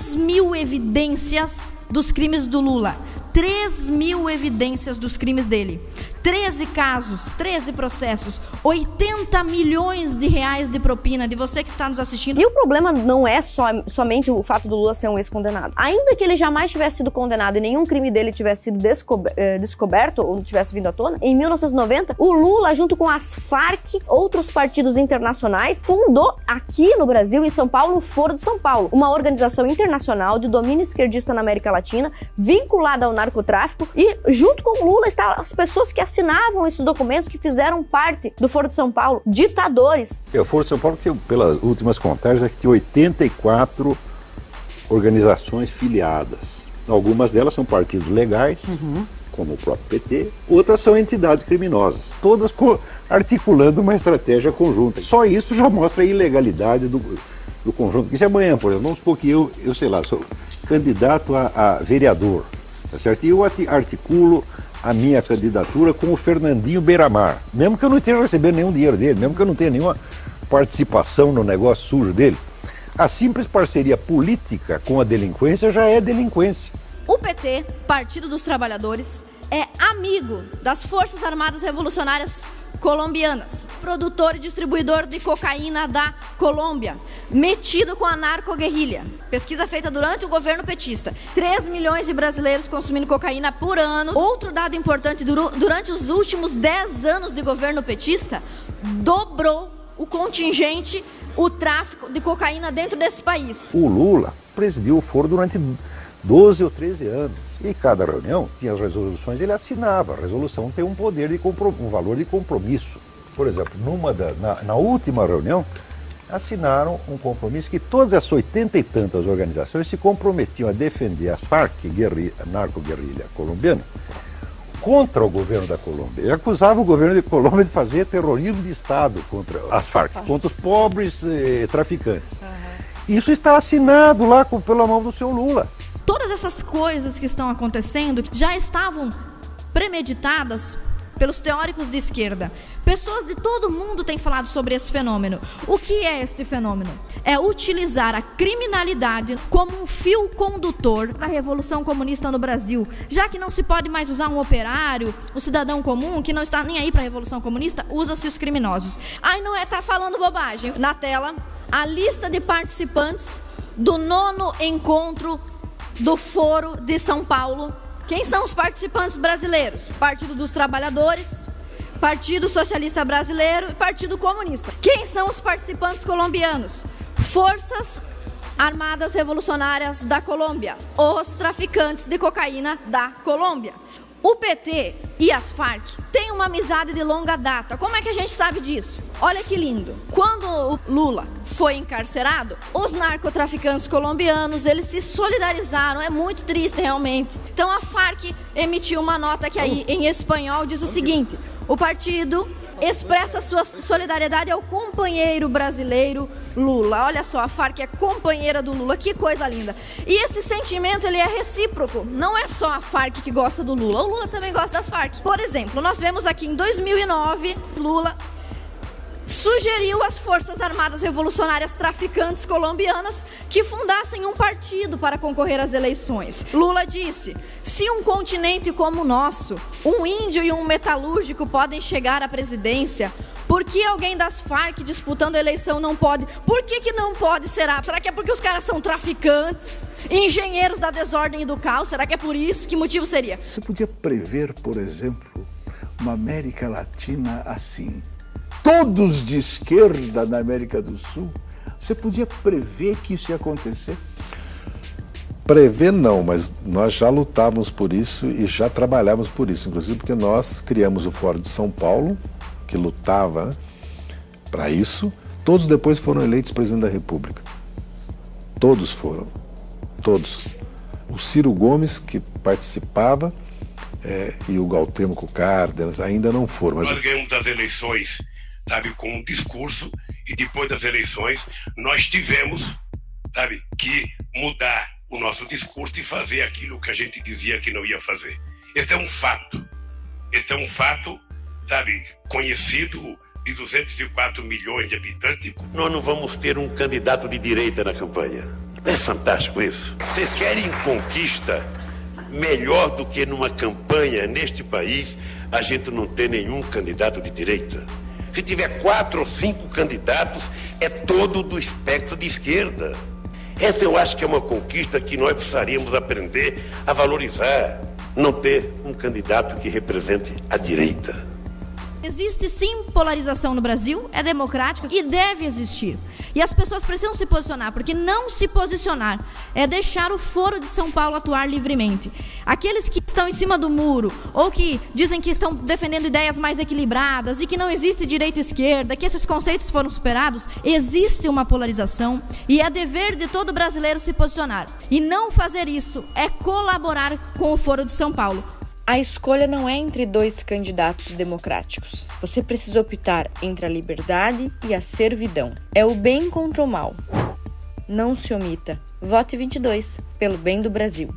3.000 evidências dos crimes do Lula. 3.000 evidências dos crimes dele. 13 casos, 13 processos, 80 milhões de reais de propina de você que está nos assistindo. E o problema não é somente o fato do Lula ser um ex-condenado. Ainda que ele jamais tivesse sido condenado e nenhum crime dele tivesse sido descoberto ou tivesse vindo à tona, em 1990, o Lula, junto com as Farc, outros partidos internacionais, fundou aqui no Brasil, em São Paulo, o Foro de São Paulo, uma organização internacional de domínio esquerdista na América Latina, vinculada ao narcotráfico, e junto com o Lula estavam as pessoas que assinavam esses documentos, que fizeram parte do Foro de São Paulo, ditadores. O Foro de São Paulo, que pelas últimas contagens, é que tem 84 organizações filiadas. Algumas delas são partidos legais, como o próprio PT, outras são entidades criminosas, todas articulando uma estratégia conjunta. Só isso já mostra a ilegalidade do conjunto. Porque se amanhã, por exemplo, vamos supor que eu sei lá, sou candidato a vereador, tá certo? E eu articulo a minha candidatura com o Fernandinho Beiramar, mesmo que eu não esteja recebendo nenhum dinheiro dele, mesmo que eu não tenha nenhuma participação no negócio sujo dele, a simples parceria política com a delinquência já é delinquência. O PT, Partido dos Trabalhadores, é amigo das Forças Armadas Revolucionárias colombianas, produtor e distribuidor de cocaína da Colômbia, metido com a narcoguerrilha. Pesquisa feita durante o governo petista. 3 milhões de brasileiros consumindo cocaína por ano. Outro dado importante, durante os últimos 10 anos de governo petista, dobrou o contingente, o tráfico de cocaína dentro desse país. O Lula presidiu o Foro durante 12 ou 13 anos. E cada reunião tinha as resoluções, ele assinava. A resolução tem um poder um valor de compromisso. Por exemplo, na última reunião, assinaram um compromisso que todas as 80 e tantas organizações se comprometiam a defender a Farc, a narco-guerrilha colombiana, contra o governo da Colômbia. E acusava o governo da Colômbia de fazer terrorismo de Estado contra as Farc, contra os pobres traficantes. Isso está assinado lá pela mão do seu Lula. Todas essas coisas que estão acontecendo já estavam premeditadas pelos teóricos de esquerda. Pessoas de todo mundo têm falado sobre esse fenômeno. O que é este fenômeno? É utilizar a criminalidade como um fio condutor da Revolução Comunista no Brasil. Já que não se pode mais usar um operário, um cidadão comum, que não está nem aí para a Revolução Comunista, usa-se os criminosos. Aí não é, tá falando bobagem. Na tela, a lista de participantes do 9º encontro do Foro de São Paulo. Quem são os participantes brasileiros? Partido dos Trabalhadores, Partido Socialista Brasileiro e Partido Comunista. Quem são os participantes colombianos? Forças Armadas Revolucionárias da Colômbia, os traficantes de cocaína da Colômbia. O PT e as Farc têm uma amizade de longa data. Como é que a gente sabe disso? Olha que lindo. Quando o Lula foi encarcerado, os narcotraficantes colombianos, eles se solidarizaram. É muito triste, realmente. Então a Farc emitiu uma nota que aí, em espanhol, diz o seguinte: o partido expressa sua solidariedade ao companheiro brasileiro Lula. Olha só, a Farc é companheira do Lula, que coisa linda. E esse sentimento, ele é recíproco. Não é só a Farc que gosta do Lula, o Lula também gosta das Farc. Por exemplo, nós vemos aqui em 2009, Lula sugeriu às Forças Armadas Revolucionárias traficantes colombianas que fundassem um partido para concorrer às eleições. Lula disse: se um continente como o nosso, um índio e um metalúrgico podem chegar à presidência, por que alguém das Farc disputando a eleição não pode? Por que não pode, será? Será que é porque os caras são traficantes, engenheiros da desordem e do caos? Será que é por isso? Que motivo seria? Você podia prever, por exemplo, uma América Latina assim, todos de esquerda na América do Sul? Você podia prever que isso ia acontecer? Prever não, mas nós já lutávamos por isso e já trabalhávamos por isso, inclusive porque nós criamos o Fórum de São Paulo, que lutava para isso. Todos depois foram eleitos presidente da República. Todos foram. Todos. O Ciro Gomes, que participava, e o Galtemo Cárdenas ainda não foram. Mas... Nós ganhamos as eleições, sabe, com um discurso, e depois das eleições nós tivemos, sabe, que mudar o nosso discurso e fazer aquilo que a gente dizia que não ia fazer. Esse é um fato. Esse é um fato, sabe, conhecido de 204 milhões de habitantes. Nós não vamos ter um candidato de direita na campanha. Não é fantástico isso? Vocês querem conquista melhor do que numa campanha neste país a gente não ter nenhum candidato de direita? Se tiver 4 ou 5 candidatos, é todo do espectro de esquerda. Essa eu acho que é uma conquista que nós precisaríamos aprender a valorizar. Não ter um candidato que represente a direita. Existe sim polarização no Brasil, é democrático e deve existir. E as pessoas precisam se posicionar, porque não se posicionar é deixar o Foro de São Paulo atuar livremente. Aqueles que estão em cima do muro, ou que dizem que estão defendendo ideias mais equilibradas e que não existe direita e esquerda, que esses conceitos foram superados, existe uma polarização e é dever de todo brasileiro se posicionar. E não fazer isso é colaborar com o Foro de São Paulo. A escolha não é entre 2 candidatos democráticos. Você precisa optar entre a liberdade e a servidão. É o bem contra o mal. Não se omita. Vote 22, pelo bem do Brasil.